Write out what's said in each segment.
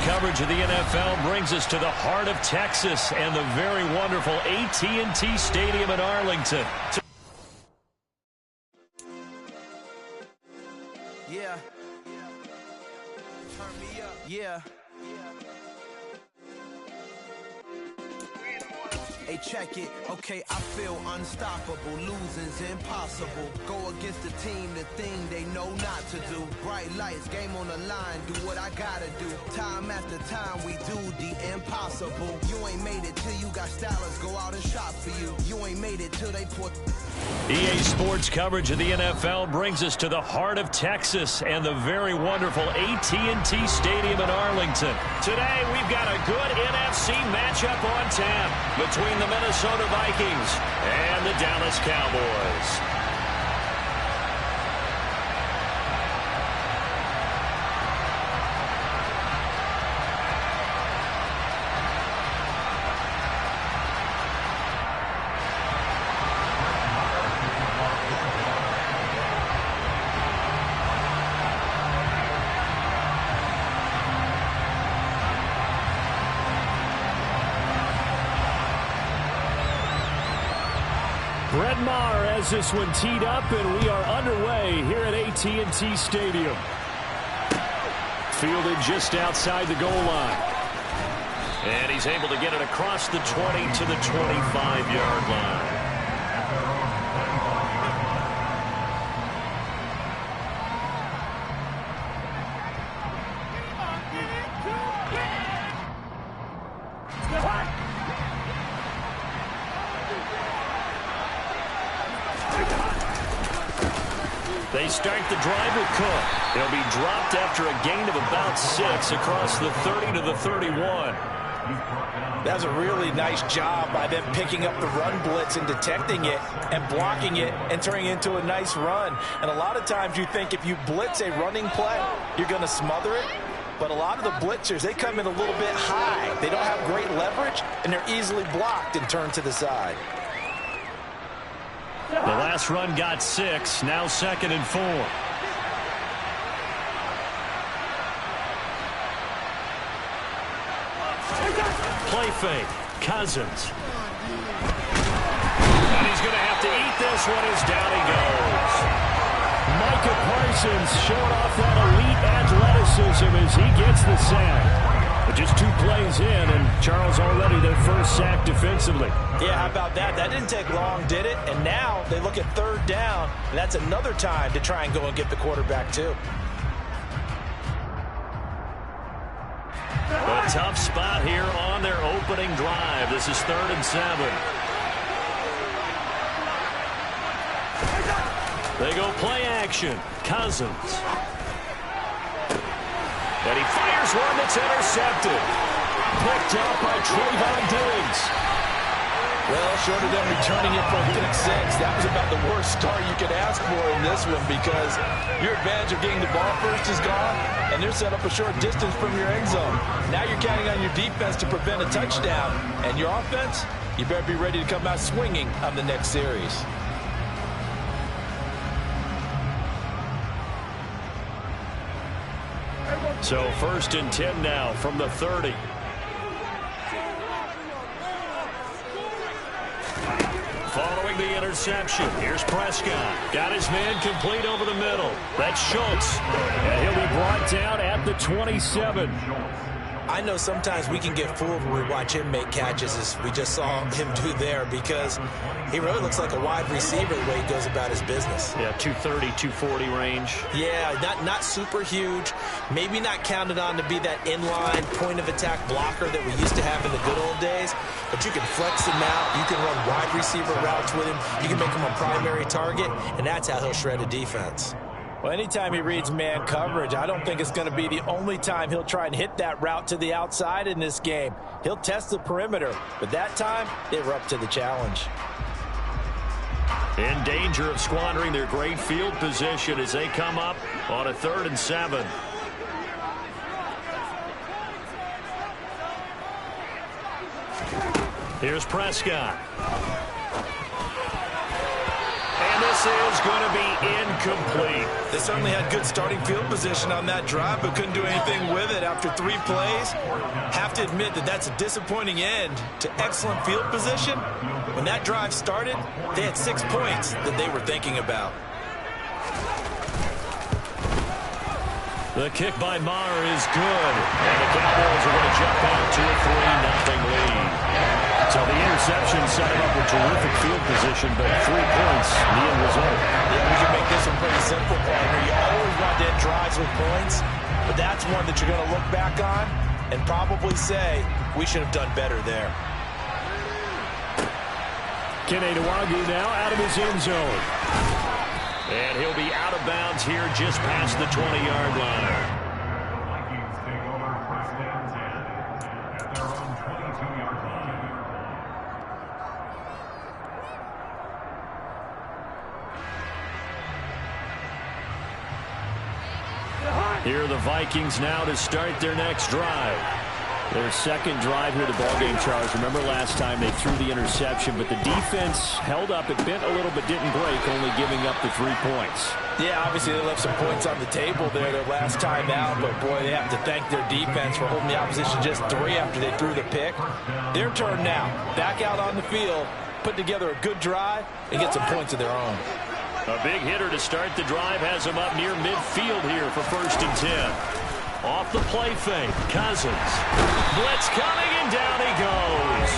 coverage of the NFL brings us to the heart of Texas and the very wonderful AT&T Stadium in Arlington. Yeah. Turn me up. Yeah. Hey, check it. Okay, I feel unstoppable. Losing's impossible. Go against the team, the thing they know not to do. Bright lights, game on the line. Do what I gotta do. Time after time, we do the impossible. You ain't made it till you got stylers go out and shop for you. You ain't made it till they put... EA Sports coverage of the NFL brings us to the heart of Texas and the very wonderful AT&T Stadium in Arlington. Today, we've got a good NFC matchup on tap between the Minnesota Vikings and the Dallas Cowboys. Brett Maher has this one teed up, and we are underway here at AT&T Stadium. Fielded just outside the goal line. And he's able to get it across the 20 to the 25-yard line. They start the drive with Cook. He'll be dropped after a gain of about 6 across the 30 to the 31. That's a really nice job by them picking up the run blitz and detecting it and blocking it and turning it into a nice run. And a lot of times you think if you blitz a running play, you're going to smother it. But a lot of the blitzers, they come in a little bit high. They don't have great leverage, and they're easily blocked and turned to the side. The last run got 6, now 2nd and 4. Play fake, Cousins. And he's going to have to eat this one as down he goes. Micah Parsons showing off that elite athleticism as he gets the sack. But just 2 plays in, and Charles already their first sack defensively. Yeah, how about that? That didn't take long, did it? And now they look at 3rd down, and that's another time to try and go and get the quarterback, too. A tough spot here on their opening drive. This is 3rd and 7. They go play action. Cousins. And he fires one that's intercepted. Picked up by Trayvon Diggs. Well, short of them returning it for a pick 6, that was about the worst start you could ask for in this one because your advantage of getting the ball first is gone, and they're set up a short distance from your end zone. Now you're counting on your defense to prevent a touchdown, and your offense, you better be ready to come out swinging on the next series. So 1st and 10 now from the 30. Following the interception, here's Prescott. Got his man complete over the middle. That's Schultz. And he'll be brought down at the 27. I know sometimes we can get fooled when we watch him make catches, as we just saw him do there, because he really looks like a wide receiver the way he goes about his business. Yeah, 230, 240 range. Yeah, not super huge. Maybe not counted on to be that inline point-of-attack blocker that we used to have in the good old days, but you can flex him out. You can run wide receiver routes with him. You can make him a primary target, and that's how he'll shred a defense. Well, anytime he reads man coverage, I don't think it's going to be the only time he'll try and hit that route to the outside in this game. He'll test the perimeter, but that time, they were up to the challenge. In danger of squandering their great field position as they come up on a 3rd and 7. Here's Prescott. And this This is going to be incomplete. They certainly had good starting field position on that drive, but couldn't do anything with it after 3 plays. Have to admit that that's a disappointing end to excellent field position. When that drive started, they had 6 points that they were thinking about. The kick by Maher is good. And the Cowboys are going to jump out to a 3-0 lead. So the interception set him up with terrific field position, but 3 points, the end result. Yeah, we can make this one pretty simple, partner. You always want to end drives with points, but that's one that you're going to look back on and probably say, we should have done better there. Kene Nwangwu now out of his end zone. And he'll be out of bounds here just past the 20-yard line. Here are the Vikings now to start their next drive. Their second drive here, the ballgame, Charles. Remember last time they threw the interception, but the defense held up. It bent a little, but didn't break, only giving up the 3 points. Yeah, obviously they left some points on the table there their last time out, but boy, they have to thank their defense for holding the opposition just 3 after they threw the pick. Their turn now. Back out on the field, put together a good drive, and get some points of their own. A big hitter to start the drive has him up near midfield here for 1st and 10. Off the play fake, Cousins. Blitz coming, and down he goes.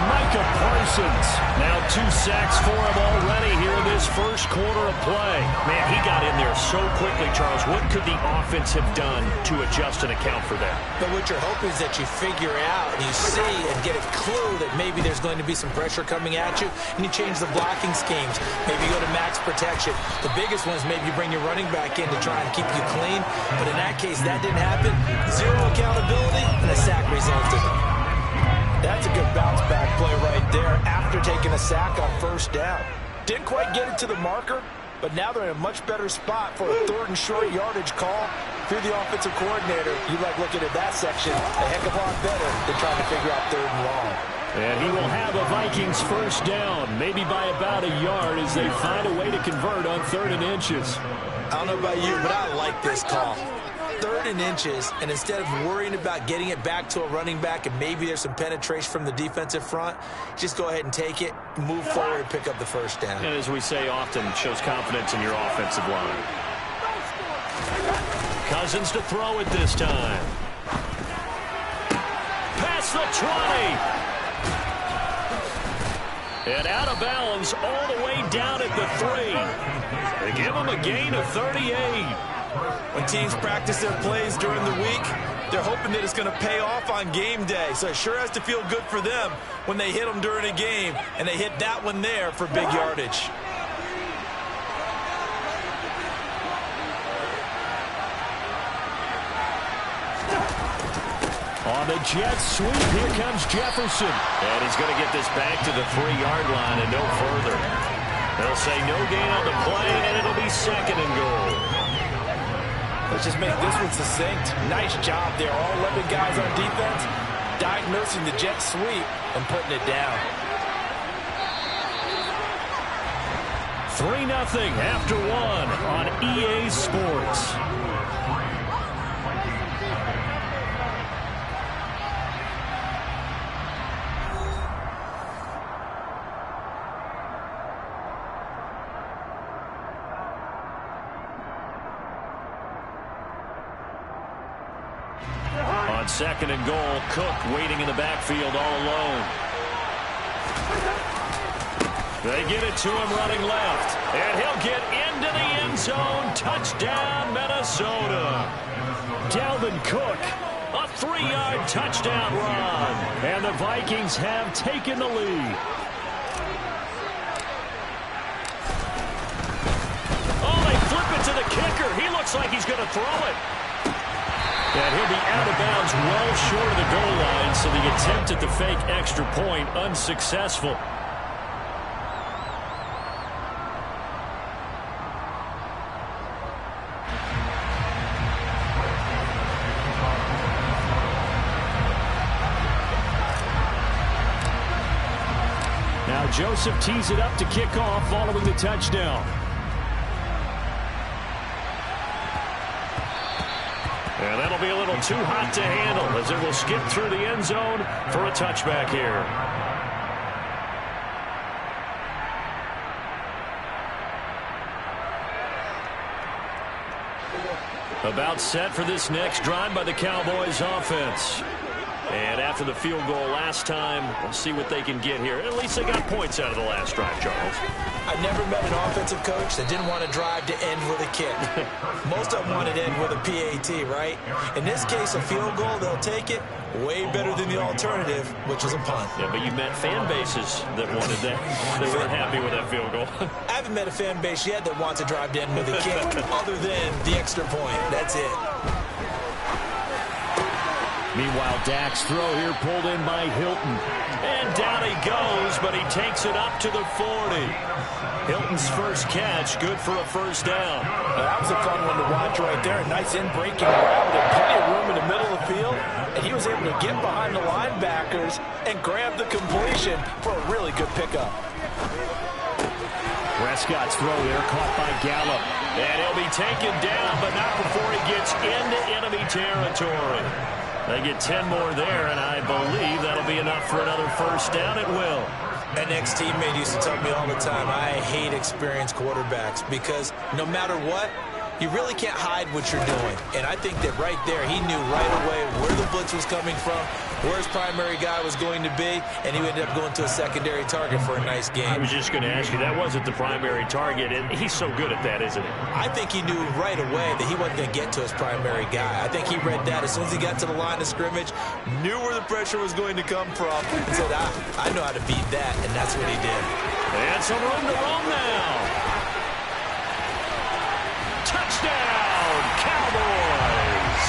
Micah Parsons. Now 2 sacks for him already here in this first quarter of play. Man, he got in there so quickly, Charles. What could the offense have done to adjust and account for that? But what you're hoping is that you figure out and you see and get a clue that maybe there's going to be some pressure coming at you, and you change the blocking schemes. Maybe you go to max protection. The biggest one is maybe you bring your running back in to try and keep you clean. But in that case, that didn't happen. 0 accountability, and a sack resulted. That's a good bounce back play right there after taking a sack on 1st down. Didn't quite get it to the marker, but now they're in a much better spot for a 3rd and short yardage call. If you're the offensive coordinator, you like looking at that section a heck of a lot better than trying to figure out 3rd and long. And he will have a Vikings 1st down, maybe by about a yard as they find a way to convert on 3rd and inches. I don't know about you, but I like this call. 3rd and inches, and instead of worrying about getting it back to a running back and maybe there's some penetration from the defensive front, just go ahead and take it, move forward, and pick up the 1st down. And as we say often, it shows confidence in your offensive line. Cousins to throw it this time. Past the 20. And out of bounds all the way down at the 3. They give him a gain of 38. When teams practice their plays during the week, they're hoping that it's going to pay off on game day. So it sure has to feel good for them when they hit them during a game, and they hit that one there for big yardage. On the jet sweep, here comes Jefferson. And he's going to get this back to the 3-yard line and no further. They'll say no gain on the play, and it'll be 2nd and goal. Let's just make this one succinct. Nice job there. All 11 guys on defense diagnosing the jet sweep and putting it down. 3-0 after 1 on EA Sports. On 2nd and goal, Cook waiting in the backfield all alone. They get it to him running left. And he'll get into the end zone. Touchdown, Minnesota. Dalvin Cook, A 3-yard touchdown run. and the Vikings have taken the lead. Oh, they flip it to the kicker. He looks like he's going to throw it. And he'll be out of bounds well short of the goal line, so the attempt at the fake extra point unsuccessful. Now Joseph tees it up to kick off following the touchdown. And that'll be a little too hot to handle as it will skip through the end zone for a touchback here. About set for this next drive by the Cowboys offense. And after the field goal last time, we'll see what they can get here. At least they got points out of the last drive, Charles. I never met an offensive coach that didn't want to drive to end with a kick. Most of them wanted to end with a PAT, right? In this case, a field goal, they'll take it. Way better than the alternative, which is a punt. Yeah, but you met fan bases that wanted that. They weren't happy with that field goal. I haven't met a fan base yet that wants to drive to end with a kick other than the extra point. That's it. Meanwhile, Dak's throw here pulled in by Hilton. And down he goes, but he takes it up to the 40. Hilton's first catch, good for a first down. That was a fun one to watch right there. A nice in-breaking route and plenty of room in the middle of the field. And he was able to get behind the linebackers and grab the completion for a really good pickup. Prescott's throw there caught by Gallup. And he'll be taken down, but not before he gets into enemy territory. They get 10 more there, and I believe that'll be enough for another first down. It will. An ex-teammate used to tell me all the time, I hate experienced quarterbacks because no matter what, you really can't hide what you're doing. And I think that right there, he knew right away where the blitz was coming from, where his primary guy was going to be, and he ended up going to a secondary target for a nice game. I was just going to ask you, that wasn't the primary target, and he's so good at that, isn't he? I think he knew right away that he wasn't going to get to his primary guy. I think he read that as soon as he got to the line of scrimmage, knew where the pressure was going to come from, and said, I know how to beat that, and that's what he did. And some room to roam now. Touchdown, Cowboys!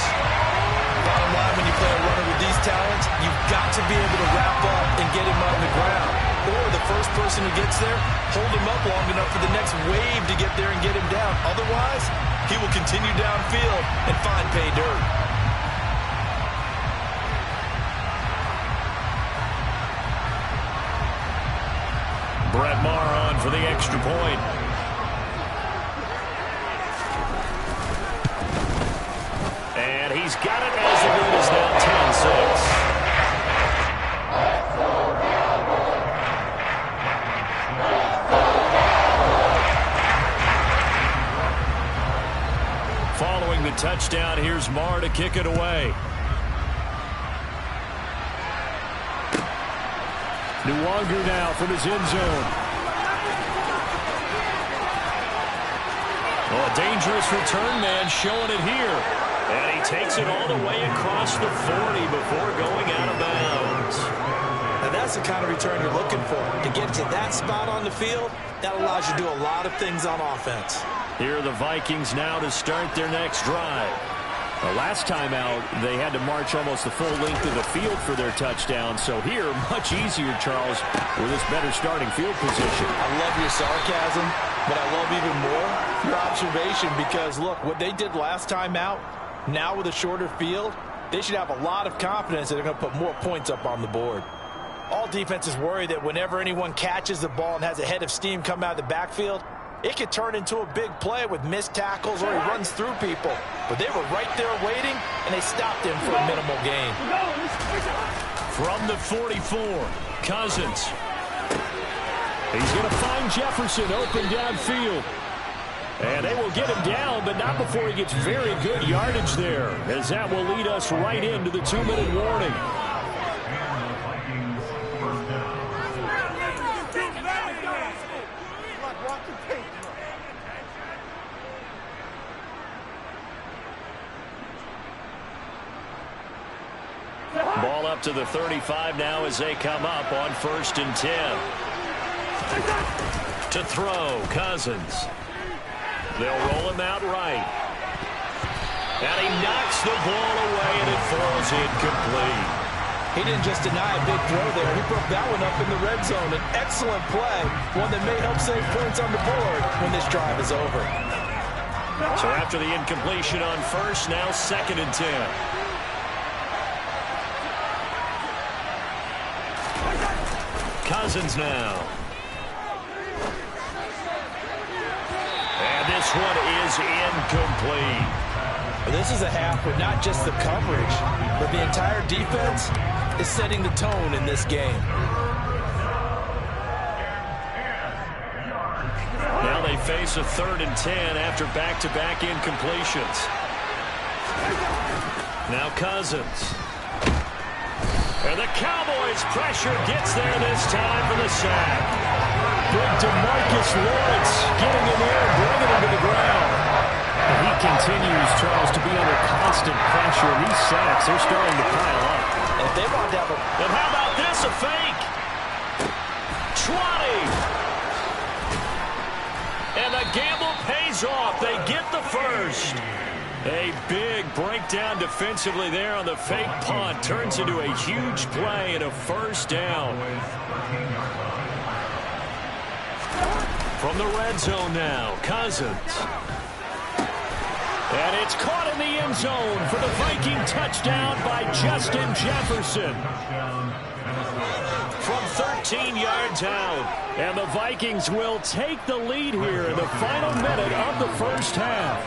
Bottom line, when you play a runner with these talents, you've got to be able to wrap up and get him on the ground. Or the first person who gets there, hold him up long enough for the next wave to get there and get him down. Otherwise, he will continue downfield and find pay dirt. Brett Maher on for the extra point. And he's got it as the lead is now 10-6. Following the touchdown, here's Maher to kick it away. Nwangu now from his end zone. Oh, a dangerous return man showing it here. And he takes it all the way across the 40 before going out of bounds. And that's the kind of return you're looking for. To get to that spot on the field, that allows you to do a lot of things on offense. Here are the Vikings now to start their next drive. The last time out, they had to march almost the full length of the field for their touchdown. So here, much easier, Charles, with this better starting field position. I love your sarcasm, but I love even more your observation because, look, what they did last time out, now with a shorter field, they should have a lot of confidence that they're going to put more points up on the board. All defenses worry that whenever anyone catches the ball and has a head of steam come out of the backfield, it could turn into a big play with missed tackles or he runs through people. But they were right there waiting, and they stopped him for a minimal gain. From the 44, Cousins. He's going to find Jefferson open downfield. And they will get him down, but not before he gets very good yardage there, as that will lead us right into the 2-minute warning. Ball up to the 35 now as they come up on 1st and 10. To throw, Cousins. They'll roll him out right. And he knocks the ball away, and it falls incomplete. He didn't just deny a big throw there. He broke that one up in the red zone. An excellent play, one that may help save points on the board when this drive is over. So after the incompletion on 1st, now 2nd and 10. Cousins now. this one is incomplete. This is a half with not just the coverage, but the entire defense is setting the tone in this game. Now they face a 3rd and 10 after back-to-back incompletions. Now Cousins. And the Cowboys' pressure gets there this time for the sack. Big DeMarcus Lawrence getting in there and bringing him to the ground. And he continues, Charles, to be under constant pressure. These sacks, they're starting to pile up. And if they want to have a... And how about this, a fake? 20. And the gamble pays off. They get the first. A big breakdown defensively there on the fake punt. Turns into a huge play and a first down. From the red zone now, Cousins. And it's caught in the end zone for the Viking touchdown by Justin Jefferson. From 13 yards out. And the Vikings will take the lead here in the final minute of the first half.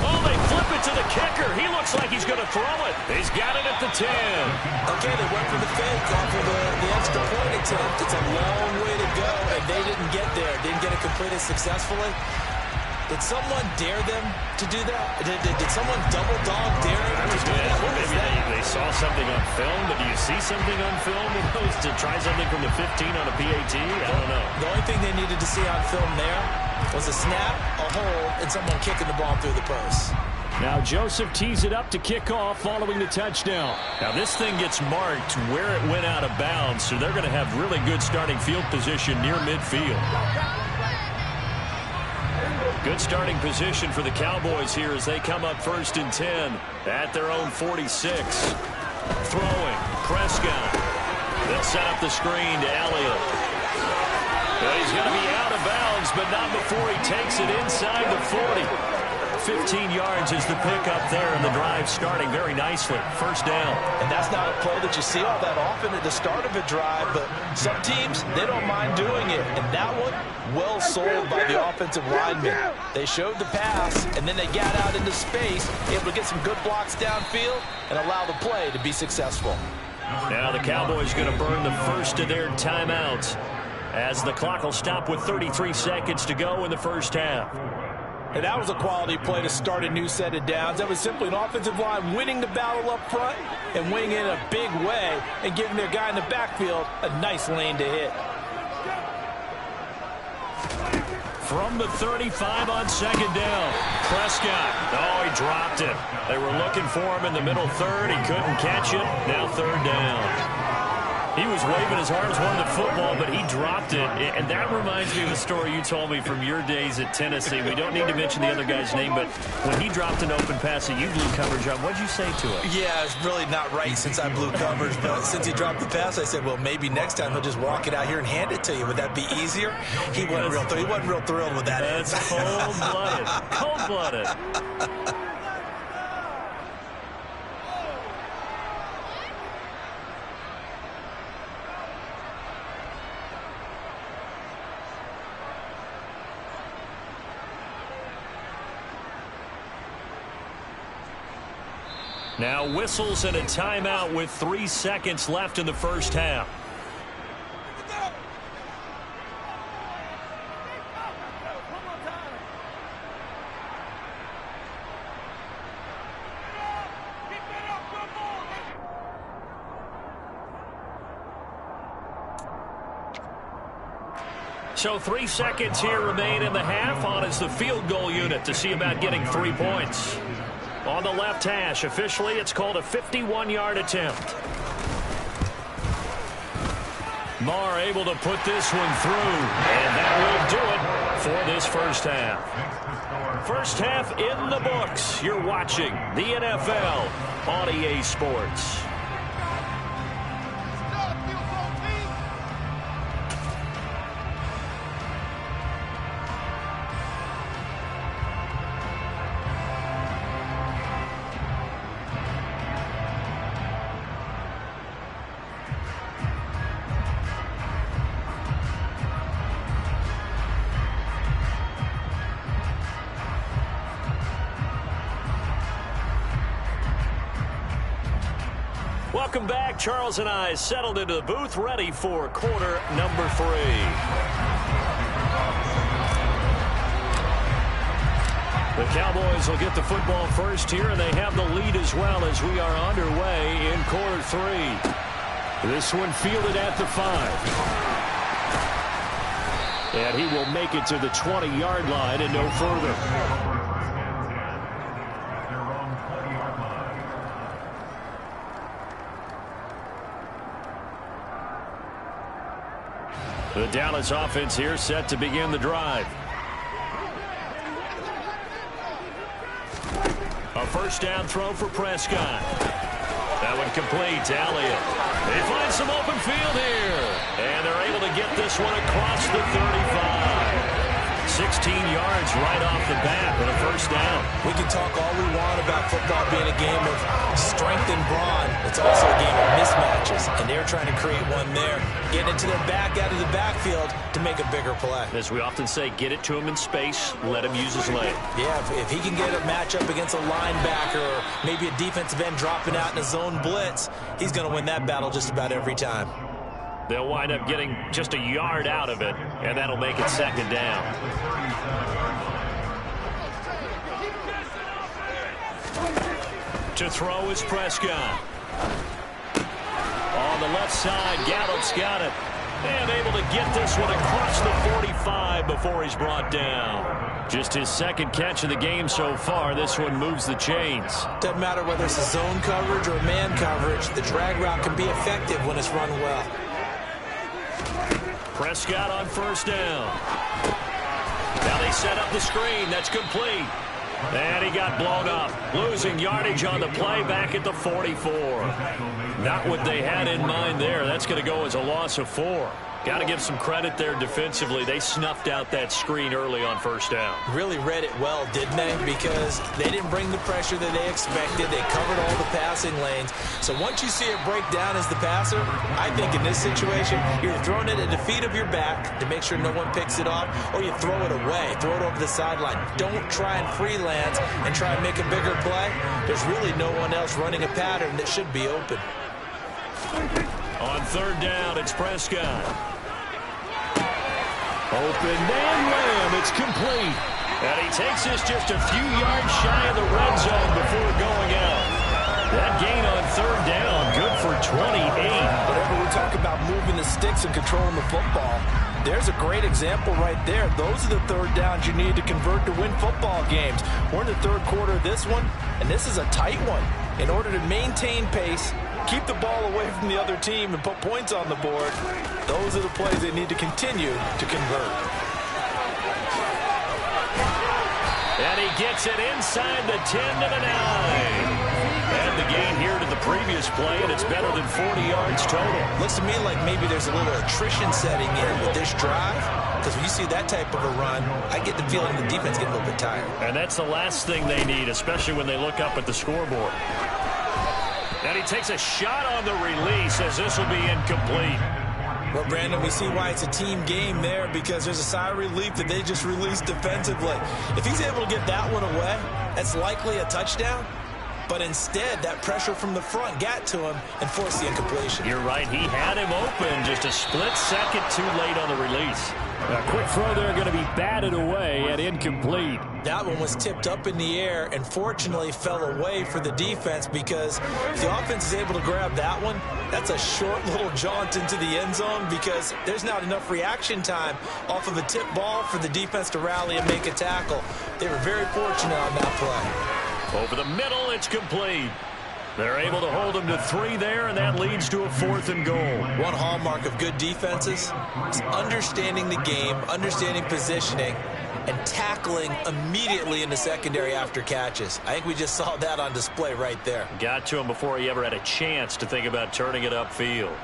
Oh, they flip it to the kicker. He looks like he's going to throw it. He's got it at the 10. Okay, they went for the fake off of the extra point attempt. It's a long way to go, and they didn't get there. Didn't get it completed successfully. Did someone dare them to do that? Did someone double dog dare them to do that? What Maybe they saw something on film, but do you see something on film with those to try something from the 15 on a PAT? I don't know. The only thing they needed to see on film there was a snap, a hold, and someone kicking the ball through the post. Now Joseph tees it up to kick off following the touchdown. Now this thing gets marked where it went out of bounds, so they're going to have really good starting field position near midfield. Good starting position for the Cowboys here as they come up 1st and 10 at their own 46. Throwing, Prescott. They'll set up the screen to Elliott. Well, he's going to be out of bounds, but not before he takes it inside the 40. 15 yards is the pickup there, and the drive starting very nicely. First down. And that's not a play that you see all that often at the start of a drive, but some teams, they don't mind doing it. And that one, well sold by the offensive linemen. They showed the pass, and then they got out into space, able to get some good blocks downfield and allow the play to be successful. Now the Cowboys going to burn the first of their timeouts as the clock will stop with 33 seconds to go in the first half. And that was a quality play to start a new set of downs. That was simply an offensive line winning the battle up front and winning it in a big way and giving their guy in the backfield a nice lane to hit. From the 35 on 2nd down, Prescott. Oh, he dropped it. They were looking for him in the middle 3rd. He couldn't catch it. Now 3rd down. He was waving his arms, wanting the football, but he dropped it. And that reminds me of a story you told me from your days at Tennessee. We don't need to mention the other guy's name, but when he dropped an open pass that you blew coverage on, what'd you say to him? Yeah, it's really not right since I blew coverage, but since he dropped the pass, I said, well, maybe next time he'll just walk it out here and hand it to you. Would that be easier? He wasn't real thrilled with that. That's cold-blooded. Cold-blooded. Now whistles and a timeout with 3 seconds left in the first half. So 3 seconds here remain in the half. On is the field goal unit to see about getting 3 points. On the left hash, officially it's called a 51-yard attempt. Marr able to put this one through, and that will do it for this first half. First half in the books. You're watching the NFL on EA Sports. Welcome back. Charles and I settled into the booth, ready for quarter number 3. The Cowboys will get the football first here, and they have the lead as well as we are underway in quarter 3. This one fielded at the 5. And he will make it to the 20-yard line and no further. The Dallas offense here set to begin the drive. A first down throw for Prescott. That one complete to Elliott. They find some open field here. And they're able to get this one across the 35. 16 yards right off the bat with a first down. We can talk all we want about football being a game of strength and brawn. It's also a game of mismatches, and they're trying to create one there, getting into their back out of the backfield to make a bigger play. As we often say, get it to him in space, let him use his leg. Yeah, if he can get a matchup against a linebacker or maybe a defensive end dropping out in a zone blitz, he's going to win that battle just about every time. They'll wind up getting just a yard out of it, and that'll make it second down. To throw is Prescott. On the left side, Gallup's got it. And able to get this one across the 45 before he's brought down. Just his second catch of the game so far. This one moves the chains. Doesn't matter whether it's a zone coverage or man coverage. The drag route can be effective when it's run well. Prescott on first down. Now they set up the screen. That's complete. And he got blown up. Losing yardage on the play back at the 44. Not what they had in mind there. That's going to go as a loss of 4. Got to give some credit there defensively. They snuffed out that screen early on first down. Really read it well, didn't they? Because they didn't bring the pressure that they expected. They covered all the passing lanes. So once you see it break down as the passer, I think in this situation, you're throwing it at the feet of your back to make sure no one picks it off, or you throw it away, throw it over the sideline. Don't try and freelance and try and make a bigger play. There's really no one else running a pattern that should be open. On third down, it's Prescott. Open man lamb, it's complete. And he takes this just a few yards shy of the red zone before going out. That gain on third down, good for 28. Whenever we talk about moving the sticks and controlling the football, there's a great example right there. Those are the third downs you need to convert to win football games. We're in the third quarter of this one, and this is a tight one. In order to maintain pace, keep the ball away from the other team and put points on the board, those are the plays they need to continue to convert. And he gets it inside the 10 to the 9. And the gain here to the previous play, and it's better than 40 yards total. Looks to me like maybe there's a little attrition setting in with this drive, because when you see that type of a run, I get the feeling the defense getting a little bit tired. And that's the last thing they need, especially when they look up at the scoreboard. And he takes a shot on the release as this will be incomplete. Well, Brandon, we see why it's a team game there, because there's a sigh of relief that they just released defensively. If he's able to get that one away, that's likely a touchdown. But instead, that pressure from the front got to him and forced the incompletion. You're right. He had him open just a split second too late on the release. A quick throw there going to be batted away and incomplete. That one was tipped up in the air and fortunately fell away for the defense, because if the offense is able to grab that one, that's a short little jaunt into the end zone, because there's not enough reaction time off of a tip ball for the defense to rally and make a tackle. They were very fortunate on that play. Over the middle, it's complete. They're able to hold him to 3 there, and that leads to a 4th and goal. One hallmark of good defenses is understanding the game, understanding positioning, and tackling immediately in the secondary after catches. I think we just saw that on display right there. Got to him before he ever had a chance to think about turning it upfield.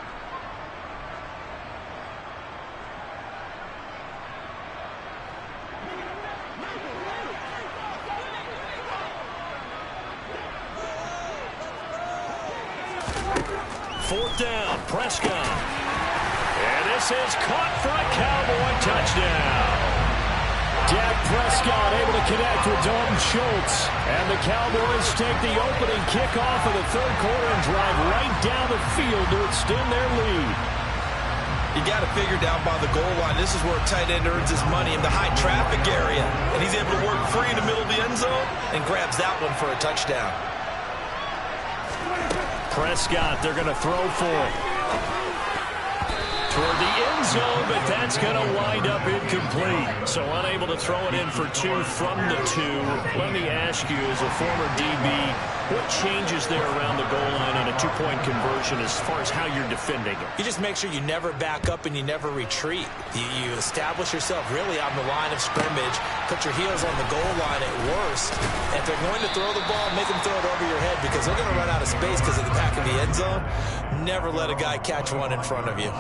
Fourth down, Prescott. And this is caught for a Cowboy touchdown. Dak Prescott able to connect with Dalton Schultz. And the Cowboys take the opening kickoff of the third quarter and drive right down the field to extend their lead. You got to figure down by the goal line. This is where a tight end earns his money in the high traffic area. And he's able to work free in the middle of the end zone and grabs that one for a touchdown. Prescott, they're going to throw for it. Toward the end zone, but that's going to wind up incomplete. So unable to throw it in for 2 from the 2. Let me ask you, as a former DB, what changes there around the goal line on a 2-point conversion as far as how you're defending it? You just make sure you never back up and you never retreat. You establish yourself really on the line of scrimmage, put your heels on the goal line at worst. And if they're going to throw the ball, make them throw it over your head because they're going to run out of space because of the back of the end zone. Never let a guy catch one in front of you.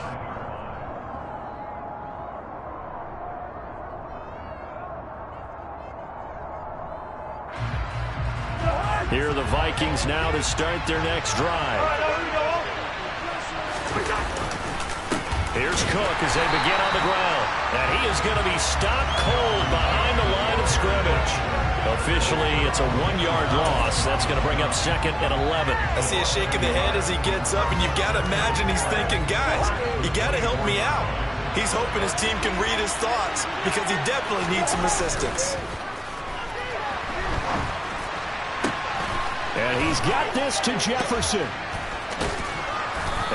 Here are the Vikings now to start their next drive. Here's Cook as they begin on the ground. And he is going to be stopped cold behind the line of scrimmage. Officially, it's a 1-yard loss. That's going to bring up 2nd and 11. I see a shake of the head as he gets up, and you've got to imagine he's thinking, guys, you got to help me out. He's hoping his team can read his thoughts because he definitely needs some assistance. And he's got this to Jefferson.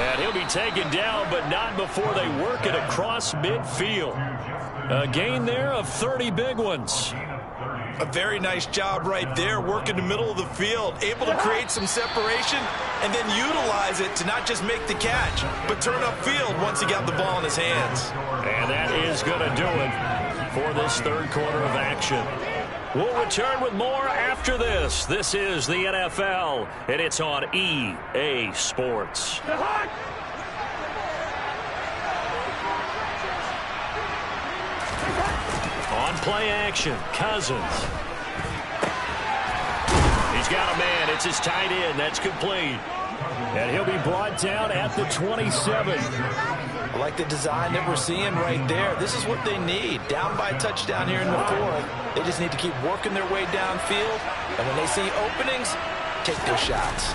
And he'll be taken down, but not before they work it across midfield. A gain there of 30 big ones. A very nice job right there, working the middle of the field, able to create some separation and then utilize it to not just make the catch, but turn upfield once he got the ball in his hands. And that is going to do it for this third quarter of action. We'll return with more after this. This is the NFL, and it's on EA Sports. On play action, Cousins. He's got a man. It's his tight end. That's complete. And he'll be brought down at the 27. I like the design that we're seeing right there. This is what they need. Down by a touchdown here in the fourth. They just need to keep working their way downfield. And when they see openings, take their shots.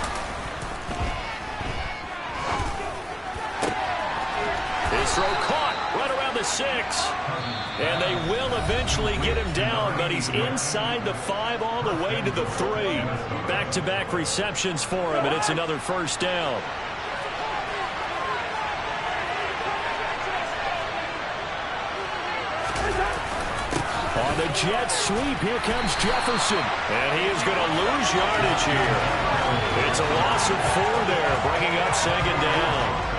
His throw caught right around the 6. And they will eventually get him down, but he's inside the 5 all the way to the 3. Back-to-back receptions for him, and it's another first down. On the jet sweep, here comes Jefferson. And he is going to lose yardage here. It's a loss of 4 there, bringing up 2nd down.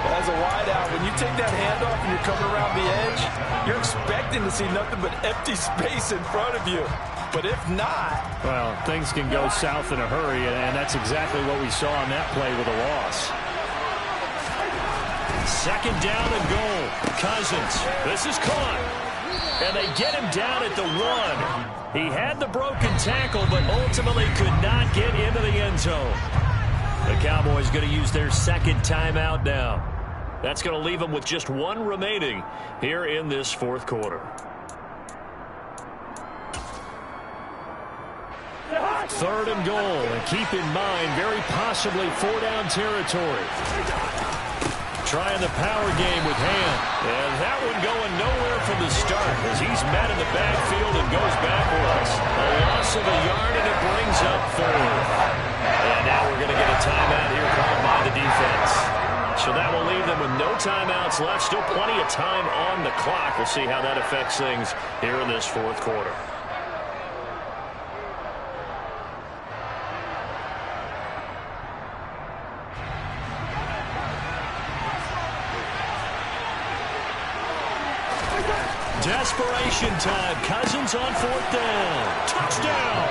As a wideout, when you take that handoff and you're coming around the edge, you're expecting to see nothing but empty space in front of you. But if not... Well, things can go south in a hurry, and that's exactly what we saw on that play with a loss. 2nd down and goal. Cousins. This is caught. And they get him down at the 1. He had the broken tackle, but ultimately could not get into the end zone. The Cowboys going to use their 2nd timeout now. That's going to leave them with just 1 remaining here in this fourth quarter. 3rd and goal, and keep in mind, very possibly 4-down territory. Trying the power game with Hand. And that one going nowhere from the start as he's met in the backfield and goes backwards. A loss of a yard, and it brings up 3rd. And now we're going to get a timeout here called by the defense. So that will leave them with no timeouts left. Still plenty of time on the clock. We'll see how that affects things here in this fourth quarter. Desperation time. Cousins on 4th down. Touchdown.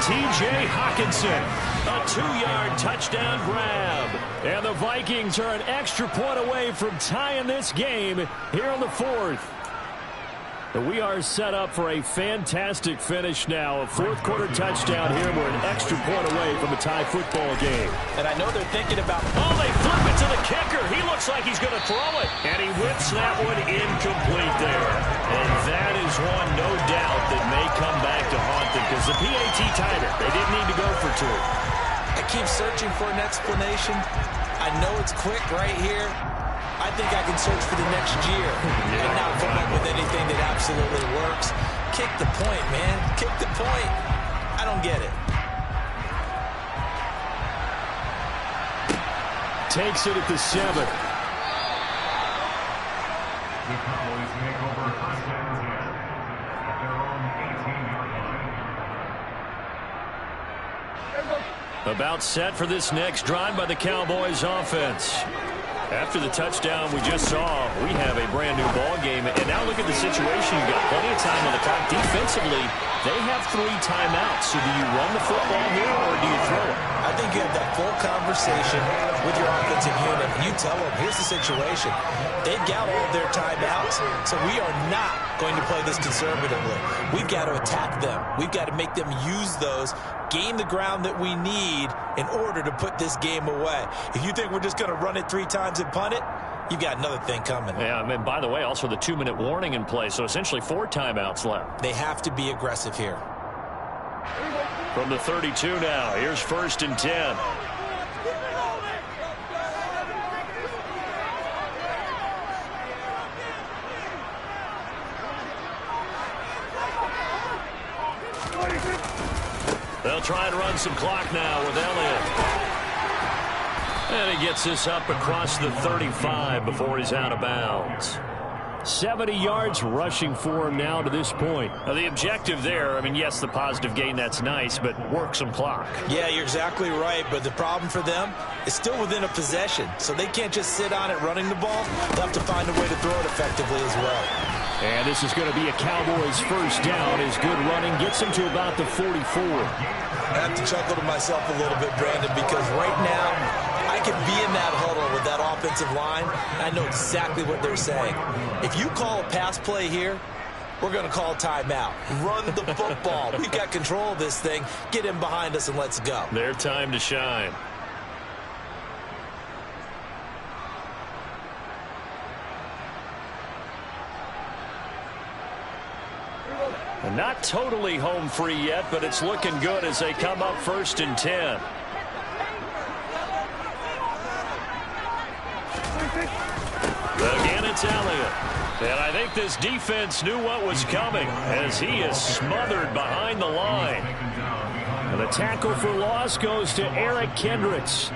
T.J. Hockenson. A 2-yard touchdown grab. And the Vikings are an extra point away from tying this game here in the 4th. We are set up for a fantastic finish now. A fourth-quarter touchdown here. We're an extra point away from a tie football game. And I know they're thinking about... Oh, they flip it to the kicker. He looks like he's going to throw it. And he whips that one incomplete there. And that is one, no doubt, that may come back to haunt them because the PAT tied it. They didn't need to go for two. I keep searching for an explanation. I know it's quick right here. I think I can search for the next year and not come up with anything that absolutely works. Kick the point, man. Kick the point. I don't get it. Takes it at the 7. The Cowboys make over first down at their own 18-yard line. About set for this next drive by the Cowboys offense. After the touchdown we just saw, we have a brand-new ball game. And now look at the situation. You've got plenty of time on the clock. Defensively, they have 3 timeouts. So do you run the football here or do you throw it? I think you have that full conversation with your offensive unit. You tell them, here's the situation. They've got all of their timeouts, so we are not going to play this conservatively. We've got to attack them. We've got to make them use those, gain the ground that we need in order to put this game away. If you think we're just going to run it 3 times and punt it, you've got another thing coming. Yeah, I mean, by the way, also the 2-minute warning in play, so essentially 4 timeouts left. They have to be aggressive here. From the 32 now, here's 1st and 10. They'll try and run some clock now with Elliott. And he gets this up across the 35 before he's out of bounds. 70 yards rushing for him now to this point. Now the objective there, I mean, yes, the positive gain, that's nice, but work some clock. Yeah, you're exactly right, but the problem for them is still within a possession, so they can't just sit on it running the ball. They'll have to find a way to throw it effectively as well. And this is going to be a Cowboys first down. His good running gets him to about the 44. I have to chuckle to myself a little bit, Brandon, because right now I could be in that huddle with that offensive line, and I know exactly what they're saying. If you call a pass play here, we're going to call timeout. Run the football. We've got control of this thing. Get him behind us and let's go. Their time to shine. And not totally home free yet, but it's looking good as they come up 1st and 10. Again, it's Elliott. And I think this defense knew what was coming as he is smothered behind the line. And the tackle for loss goes to Eric Kendricks.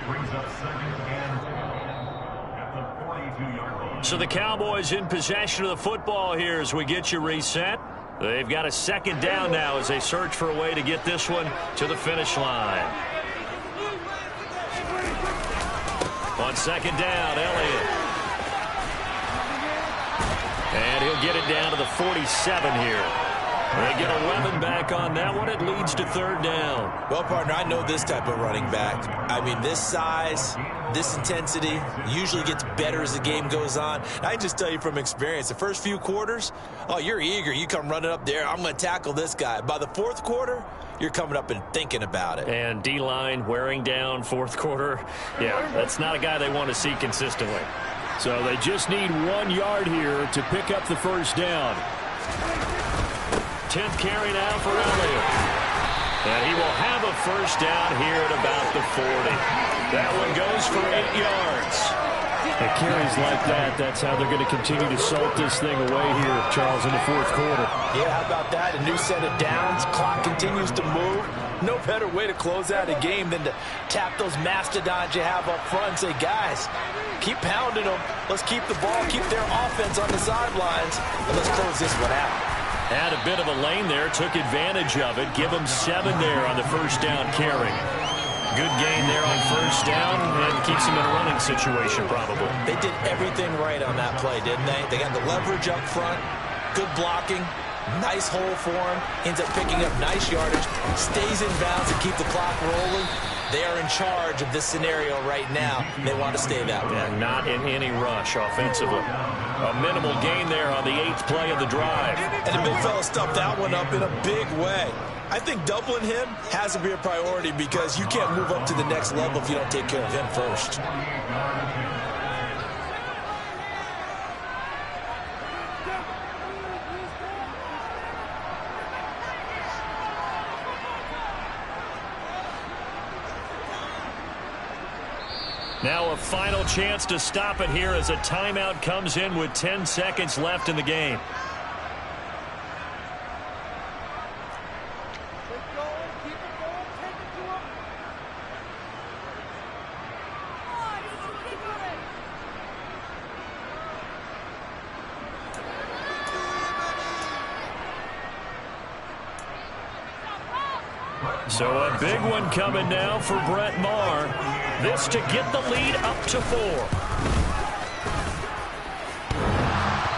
So the Cowboys in possession of the football here as we get you reset. They've got a 2nd down now as they search for a way to get this one to the finish line. On 2nd down, Elliott. And he'll get it down to the 47 here. They get 11 back on that one. It leads to 3rd down. Well, partner, I know this type of running back. I mean, this size, this intensity usually gets better as the game goes on. I can just tell you from experience, the first few quarters, oh, you're eager. You come running up there. I'm going to tackle this guy. By the 4th quarter, you're coming up and thinking about it. And D-line wearing down 4th quarter. Yeah, that's not a guy they want to see consistently. So they just need 1 yard here to pick up the first down. 10th carry now for Elliott. And he will have a first down here at about the 40. That one goes for 8 yards. And carries like that, that's how they're going to continue to salt this thing away here, Charles, in the 4th quarter. Yeah, how about that? A new set of downs. Clock continues to move. No better way to close out a game than to tap those mastodons you have up front and say, guys, keep pounding them. Let's keep the ball, keep their offense on the sidelines, and let's close this one out. Had a bit of a lane there, took advantage of it. Give them 7 there on the first down carry. Good gain there on first down and keeps them in a running situation probably. They did everything right on that play, didn't they? They got the leverage up front, good blocking, nice hole for him, ends up picking up nice yardage, stays in bounds and keep the clock rolling. They are in charge of this scenario right now. They want to stay that way. And not in any rush offensively. A minimal gain there on the 8th play of the drive. And the big fella stuffed that one up in a big way. I think doubling him has to be a priority because you can't move up to the next level if you don't take care of him first. Now a final chance to stop it here as a timeout comes in with 10 seconds left in the game. So a big one coming now for Brett Maher. This to get the lead up to 4.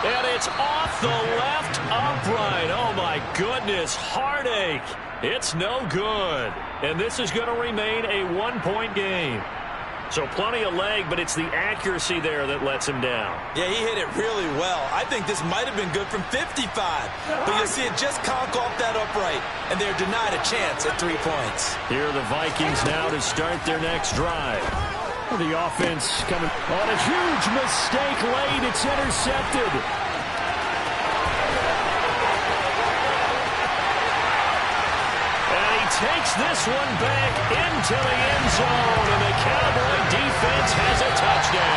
And it's off the left upright. Oh, my goodness. Heartache. It's no good. And this is going to remain a 1-point game. So plenty of leg, but it's the accuracy there that lets him down. Yeah, he hit it really well. I think this might have been good from 55. But you'll see it just conk off that upright. And they're denied a chance at 3 points. Here are the Vikings now to start their next drive. Well, the offense coming on a huge mistake late. It's intercepted. Takes this one back into the end zone, and the Cowboy defense has a touchdown.